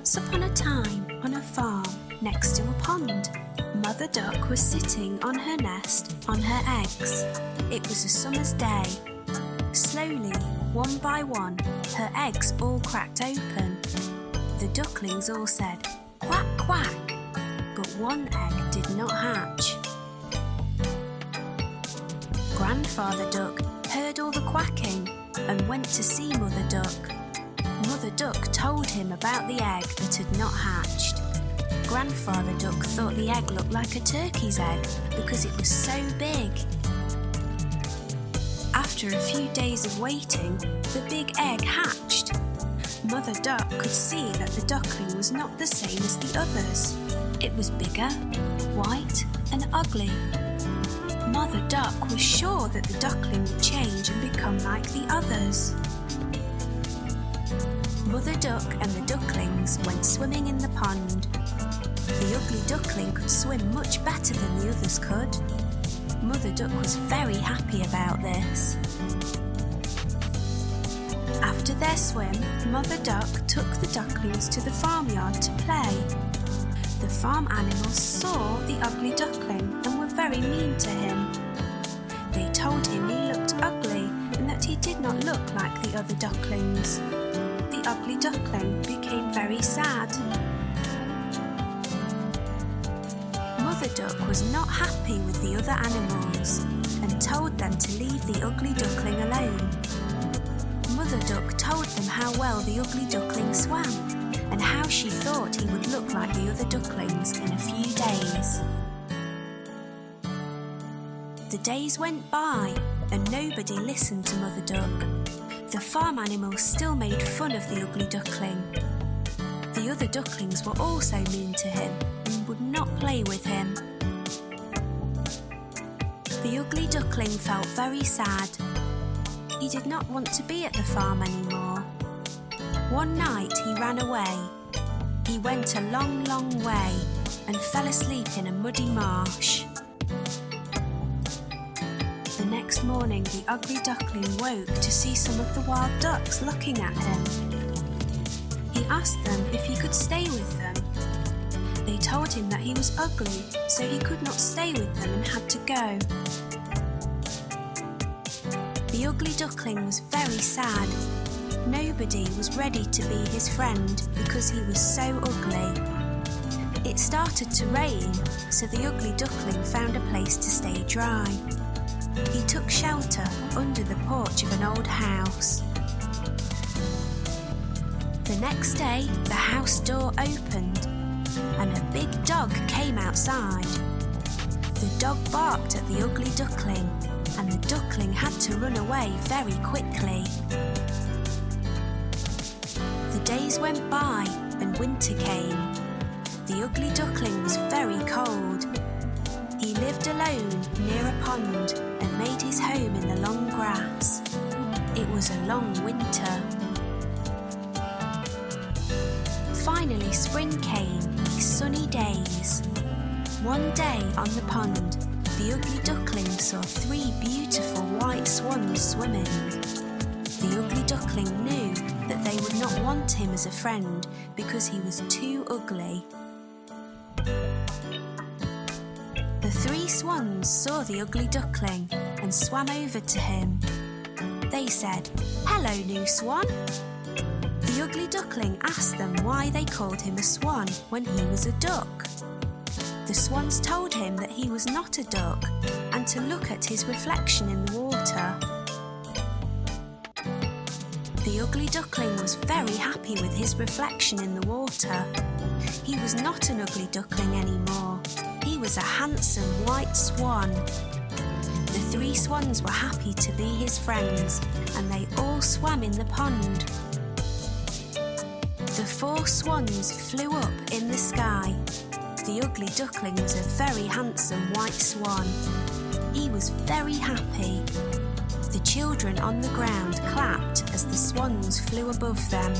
Once upon a time, on a farm next to a pond, Mother Duck was sitting on her nest on her eggs. It was a summer's day. Slowly, one by one, her eggs all cracked open. The ducklings all said, "Quack, quack," but one egg did not hatch. Grandfather Duck heard all the quacking and went to see Mother Duck. Mother Duck told him about the egg that had not hatched. Grandfather Duck thought the egg looked like a turkey's egg because it was so big. After a few days of waiting, the big egg hatched. Mother Duck could see that the duckling was not the same as the others. It was bigger, white and ugly. Mother Duck was sure that the duckling would change and become like the others. Mother Duck and the ducklings went swimming in the pond. The ugly duckling could swim much better than the others could. Mother Duck was very happy about this. After their swim, Mother Duck took the ducklings to the farmyard to play. The farm animals saw the ugly duckling and were very mean to him. They told him he looked ugly and that he did not look like the other ducklings. The ugly duckling became very sad. Mother Duck was not happy with the other animals and told them to leave the ugly duckling alone. Mother Duck told them how well the ugly duckling swam and how she thought he would look like the other ducklings in a few days. The days went by and nobody listened to Mother Duck. The farm animals still made fun of the ugly duckling. The other ducklings were also mean to him and would not play with him. The ugly duckling felt very sad. He did not want to be at the farm anymore. One night he ran away. He went a long, long way and fell asleep in a muddy marsh. The next morning the ugly duckling woke to see some of the wild ducks looking at him. He asked them if he could stay with them. They told him that he was ugly, so he could not stay with them and had to go. The ugly duckling was very sad. Nobody was ready to be his friend because he was so ugly. It started to rain, so the ugly duckling found a place to stay dry. He took shelter under the porch of an old house. The next day, the house door opened and a big dog came outside. The dog barked at the ugly duckling and the duckling had to run away very quickly. The days went by and winter came. The ugly duckling was very cold. He lived alone near a pond and made his home in the long grass. It was a long winter. Finally spring came with sunny days. One day on the pond, the ugly duckling saw 3 beautiful white swans swimming. The ugly duckling knew that they would not want him as a friend because he was too ugly. The 3 swans saw the ugly duckling and swam over to him. They said, "Hello, new swan." The ugly duckling asked them why they called him a swan when he was a duck. The swans told him that he was not a duck and to look at his reflection in the water. The ugly duckling was very happy with his reflection in the water. He was not an ugly duckling anymore. He was a handsome white swan. The 3 swans were happy to be his friends and they all swam in the pond. The 4 swans flew up in the sky. The ugly duckling was a very handsome white swan. He was very happy. The children on the ground clapped as the swans flew above them.